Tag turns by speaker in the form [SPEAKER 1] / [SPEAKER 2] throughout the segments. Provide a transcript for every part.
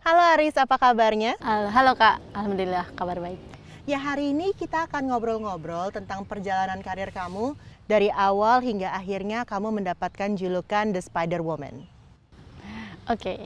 [SPEAKER 1] Halo Aris, apa kabarnya?
[SPEAKER 2] Halo Kak, Alhamdulillah kabar baik.
[SPEAKER 1] Ya, hari ini kita akan ngobrol-ngobrol tentang perjalanan karir kamu dari awal hingga akhirnya kamu mendapatkan julukan The Spider Woman.
[SPEAKER 2] Oke.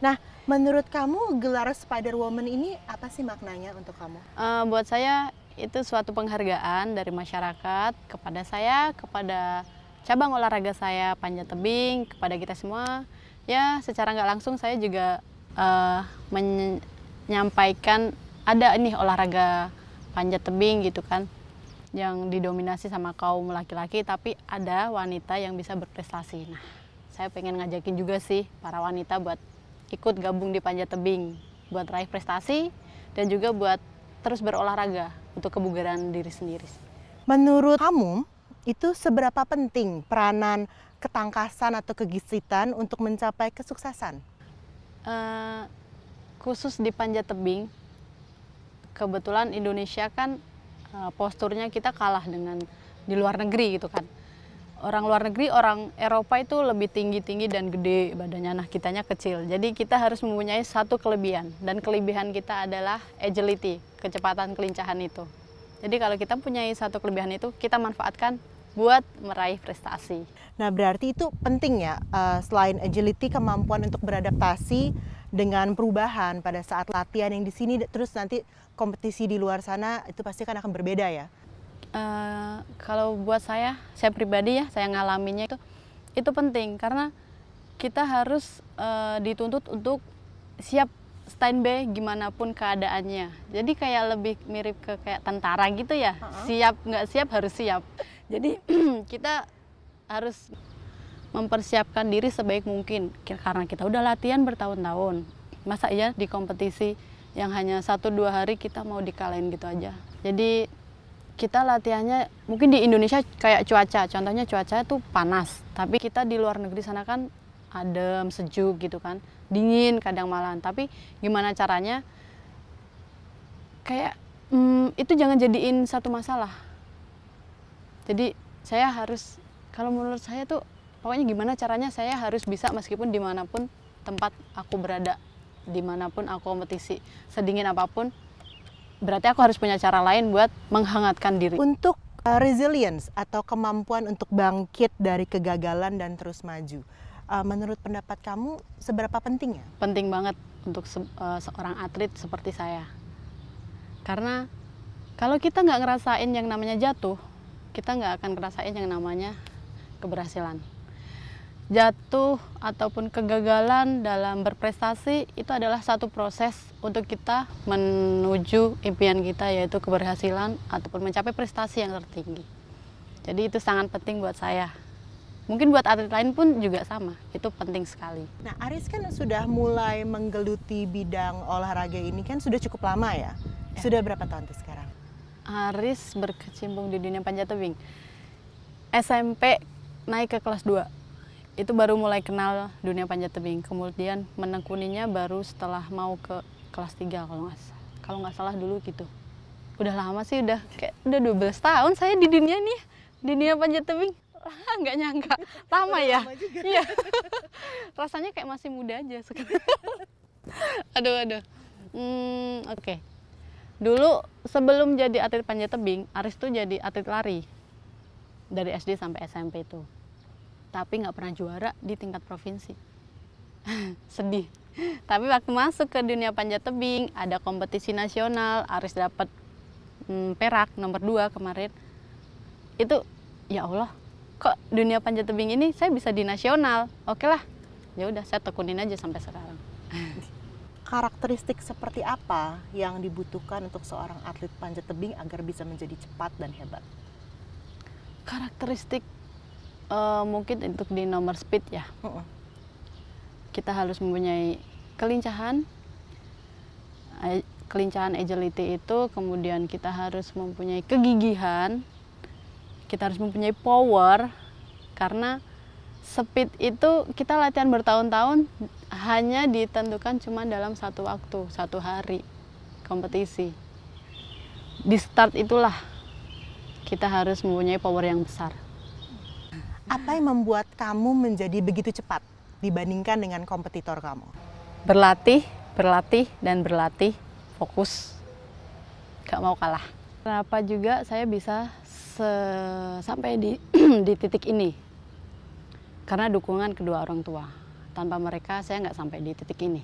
[SPEAKER 1] Nah, menurut kamu gelar Spider Woman ini apa sih maknanya untuk kamu?
[SPEAKER 2] Buat saya itu suatu penghargaan dari masyarakat kepada saya, kepada cabang olahraga saya panjat tebing, kepada kita semua. Ya, secara nggak langsung saya juga menyampaikan ada nih olahraga panjat tebing gitu kan, yang didominasi sama kaum laki-laki, tapi ada wanita yang bisa berprestasi. Nah, saya pengen ngajakin juga sih para wanita buat ikut gabung di panjat tebing, buat raih prestasi dan juga buat terus berolahraga untuk kebugaran diri sendiri.
[SPEAKER 1] Menurut kamu, itu seberapa penting peranan ketangkasan atau kegisitan untuk mencapai kesuksesan?
[SPEAKER 2] Khusus di panjat tebing, kebetulan Indonesia kan posturnya kita kalah dengan di luar negeri gitu kan. Orang luar negeri, orang Eropa itu lebih tinggi-tinggi dan gede badannya, nah kitanya kecil. Jadi kita harus mempunyai satu kelebihan, dan kelebihan kita adalah agility, kecepatan kelincahan itu. Jadi kalau kita punya satu kelebihan itu, kita manfaatkan buat meraih prestasi.
[SPEAKER 1] Nah, berarti itu penting ya, selain agility, kemampuan untuk beradaptasi dengan perubahan pada saat latihan yang di sini, terus nanti kompetisi di luar sana itu pasti kan akan berbeda ya?
[SPEAKER 2] Kalau buat saya pribadi ya, saya ngalaminya itu penting karena kita harus dituntut untuk siap standby gimana pun keadaannya. Jadi kayak lebih mirip ke kayak tentara gitu ya, siap nggak siap harus siap. Jadi kita harus mempersiapkan diri sebaik mungkin karena kita udah latihan bertahun-tahun. Masa iya di kompetisi yang hanya 1-2 hari kita mau dikalahin gitu aja. Jadi kita latihannya mungkin di Indonesia kayak cuaca, contohnya cuaca itu panas, tapi kita di luar negeri sana kan adem, sejuk gitu kan, dingin kadang malam. Tapi gimana caranya kayak itu jangan jadiin satu masalah. Jadi saya harus, kalau menurut saya tuh pokoknya gimana caranya saya harus bisa meskipun dimanapun tempat aku berada, dimanapun aku kompetisi, sedingin apapun, berarti aku harus punya cara lain buat menghangatkan diri.
[SPEAKER 1] Untuk resilience atau kemampuan untuk bangkit dari kegagalan dan terus maju, menurut pendapat kamu seberapa pentingnya?
[SPEAKER 2] Penting banget untuk seorang atlet seperti saya. Karena kalau kita nggak ngerasain yang namanya jatuh, kita nggak akan ngerasain yang namanya keberhasilan. Jatuh ataupun kegagalan dalam berprestasi itu adalah satu proses untuk kita menuju impian kita, yaitu keberhasilan ataupun mencapai prestasi yang tertinggi. Jadi itu sangat penting buat saya. Mungkin buat atlet lain pun juga sama, itu penting sekali.
[SPEAKER 1] Nah, Aris kan sudah mulai menggeluti bidang olahraga ini kan sudah cukup lama ya? Sudah berapa tahun tuh sekarang?
[SPEAKER 2] Aris berkecimpung di dunia panjat tebing SMP naik ke kelas 2. Itu baru mulai kenal dunia panjat tebing. Kemudian menekuninya baru setelah mau ke kelas 3 kalau nggak salah dulu gitu. Udah lama sih, udah 12 tahun saya di dunia nih, di dunia panjat tebing. Nggak nyangka, lama ya. Iya. Rasanya kayak masih muda aja sekarang. Aduh. Oke. Dulu sebelum jadi atlet panjat tebing, Aris tuh jadi atlet lari. Dari SD sampai SMP itu. Tapi nggak pernah juara di tingkat provinsi. Sedih. Tapi waktu masuk ke dunia panjat tebing, ada kompetisi nasional, Aris dapat perak nomor 2 kemarin. Itu ya Allah, kok dunia panjat tebing ini saya bisa di nasional. Oke lah, ya udah saya tekunin aja sampai sekarang.
[SPEAKER 1] Karakteristik seperti apa yang dibutuhkan untuk seorang atlet panjat tebing agar bisa menjadi cepat dan hebat?
[SPEAKER 2] Karakteristik mungkin untuk di nomor speed ya. Kita harus mempunyai kelincahan agility itu, kemudian kita harus mempunyai kegigihan, kita harus mempunyai power, karena speed itu kita latihan bertahun-tahun hanya ditentukan cuma dalam satu waktu, satu hari kompetisi. Di start itulah kita harus mempunyai power yang besar.
[SPEAKER 1] Apa yang membuat kamu menjadi begitu cepat dibandingkan dengan kompetitor kamu?
[SPEAKER 2] Berlatih, berlatih dan berlatih, fokus, gak mau kalah. Kenapa juga saya bisa sampai di di titik ini? Karena dukungan kedua orang tua. Tanpa mereka saya nggak sampai di titik ini.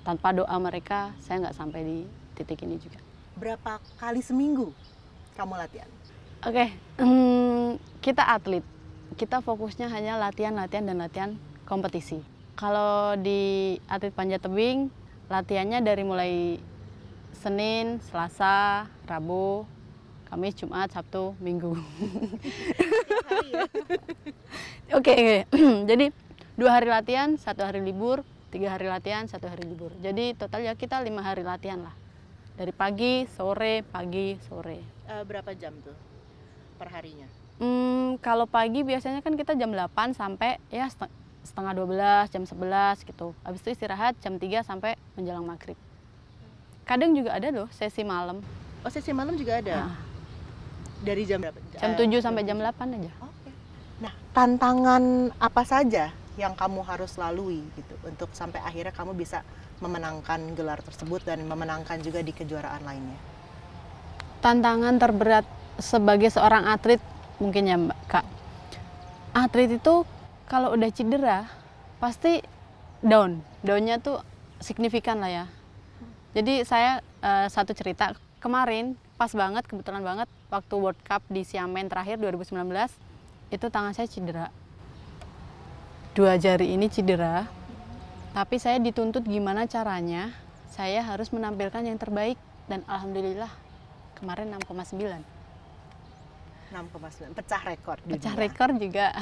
[SPEAKER 2] Tanpa doa mereka saya nggak sampai di titik ini juga.
[SPEAKER 1] Berapa kali seminggu kamu latihan?
[SPEAKER 2] Oke, kita atlet. Kita fokusnya hanya latihan, latihan, dan latihan kompetisi. Kalau di atlet panjat tebing, latihannya dari mulai Senin, Selasa, Rabu, Kamis, Jumat, Sabtu, Minggu. Oke. Jadi 2 hari latihan, 1 hari libur, 3 hari latihan, 1 hari libur. Jadi total ya kita 5 hari latihan lah. Dari pagi, sore, pagi, sore.
[SPEAKER 1] Berapa jam tuh per harinya?
[SPEAKER 2] Kalau pagi biasanya kan kita jam 8 sampai ya setengah 12, jam 11 gitu. Habis itu istirahat jam 3 sampai menjelang maghrib. Kadang juga ada loh sesi malam.
[SPEAKER 1] Oh, sesi malam juga ada?
[SPEAKER 2] Nah,
[SPEAKER 1] dari jam berapa?
[SPEAKER 2] jam 7 sampai jam 8 aja.
[SPEAKER 1] Oke. Nah, tantangan apa saja yang kamu harus lalui gitu untuk sampai akhirnya kamu bisa memenangkan gelar tersebut dan memenangkan juga di kejuaraan lainnya?
[SPEAKER 2] Tantangan terberat sebagai seorang atlet mungkin ya Mbak Kak. Atlet itu kalau udah cedera pasti downnya tuh signifikan lah ya. Jadi saya satu cerita kemarin pas banget, kebetulan banget waktu World Cup di Xiamen terakhir 2019 itu tangan saya cedera. 2 jari ini cedera, tapi saya dituntut gimana caranya saya harus menampilkan yang terbaik dan alhamdulillah kemarin 6,9.
[SPEAKER 1] 6,9, pecah rekor dunia.
[SPEAKER 2] Pecah rekor juga.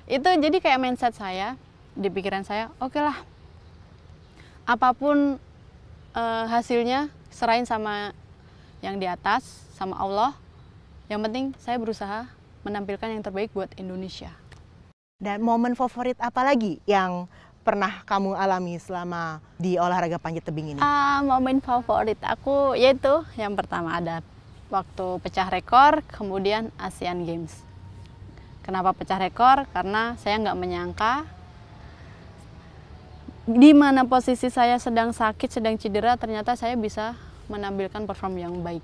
[SPEAKER 2] Itu jadi kayak mindset saya, di pikiran saya, oke lah, apapun hasilnya serahin sama yang di atas, sama Allah. Yang penting saya berusaha menampilkan yang terbaik buat Indonesia.
[SPEAKER 1] Dan momen favorit apa lagi yang pernah kamu alami selama di olahraga panjat tebing ini?
[SPEAKER 2] Momen favorit aku yaitu yang pertama ada waktu pecah rekor, kemudian Asian Games. Kenapa pecah rekor? Karena saya nggak menyangka di mana posisi saya sedang sakit, sedang cedera, ternyata saya bisa menampilkan perform yang baik.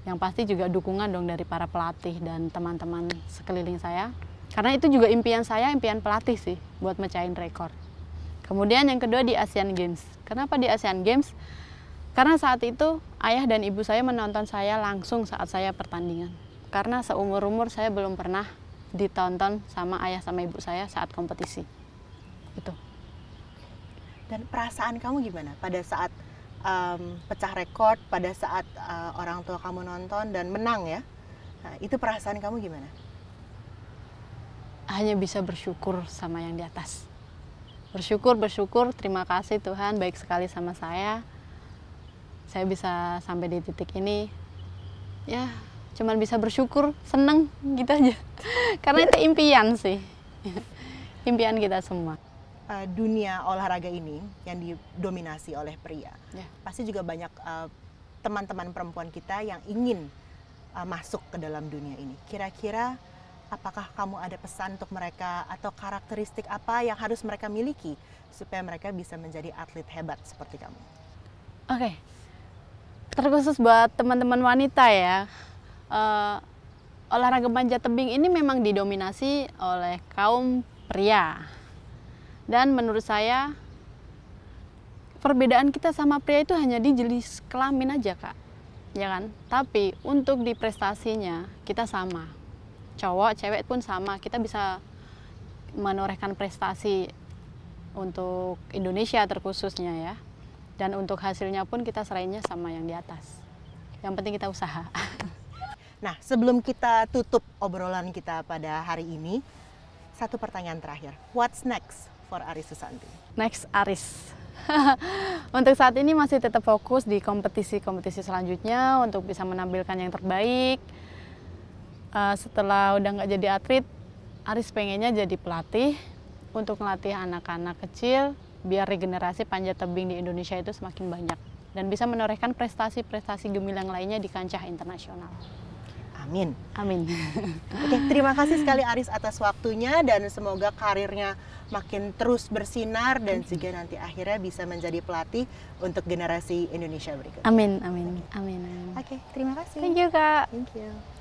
[SPEAKER 2] Yang pasti juga dukungan dong dari para pelatih dan teman-teman sekeliling saya. Karena itu juga impian saya, impian pelatih sih, buat mecahin rekor. Kemudian yang kedua di Asian Games. Kenapa di Asian Games? Karena saat itu ayah dan ibu saya menonton saya langsung saat saya pertandingan. Karena seumur-umur saya belum pernah ditonton sama ayah sama ibu saya saat kompetisi. Itu.
[SPEAKER 1] Dan perasaan kamu gimana pada saat pecah rekor, pada saat orang tua kamu nonton dan menang ya? Nah, itu perasaan kamu gimana?
[SPEAKER 2] Hanya bisa bersyukur sama yang di atas. Bersyukur, terima kasih Tuhan baik sekali sama saya. Saya bisa sampai di titik ini. Ya, cuman bisa bersyukur, seneng gitu aja. Karena itu impian sih. Impian kita semua.
[SPEAKER 1] Dunia olahraga ini yang didominasi oleh pria.
[SPEAKER 2] Ya.
[SPEAKER 1] Pasti juga banyak teman-teman perempuan kita yang ingin masuk ke dalam dunia ini. Kira-kira apakah kamu ada pesan untuk mereka atau karakteristik apa yang harus mereka miliki supaya mereka bisa menjadi atlet hebat seperti kamu?
[SPEAKER 2] Oke. Terkhusus buat teman-teman wanita ya. Olahraga panjat tebing ini memang didominasi oleh kaum pria. Dan menurut saya perbedaan kita sama pria itu hanya di jenis kelamin aja Kak, ya kan? Tapi untuk di prestasinya kita sama, cowok, cewek pun sama. Kita bisa menorehkan prestasi untuk Indonesia terkhususnya ya. Dan untuk hasilnya pun kita serahinnya sama yang di atas. Yang penting kita usaha.
[SPEAKER 1] Nah, sebelum kita tutup obrolan kita pada hari ini, satu pertanyaan terakhir. What's next for Aris Susanti?
[SPEAKER 2] Next Aris. Untuk saat ini masih tetap fokus di kompetisi-kompetisi selanjutnya untuk bisa menampilkan yang terbaik. Setelah udah nggak jadi atlet, Aris pengennya jadi pelatih untuk melatih anak-anak kecil biar regenerasi panjat tebing di Indonesia itu semakin banyak dan bisa menorehkan prestasi-prestasi gemilang lainnya di kancah internasional.
[SPEAKER 1] Amin.
[SPEAKER 2] Amin.
[SPEAKER 1] Oke, terima kasih sekali Aris atas waktunya dan semoga karirnya makin terus bersinar dan juga nanti akhirnya bisa menjadi pelatih untuk generasi Indonesia berikutnya.
[SPEAKER 2] Amin, amin, amin, amin.
[SPEAKER 1] Oke, terima kasih.
[SPEAKER 2] Thank you, Kak.
[SPEAKER 1] Thank you.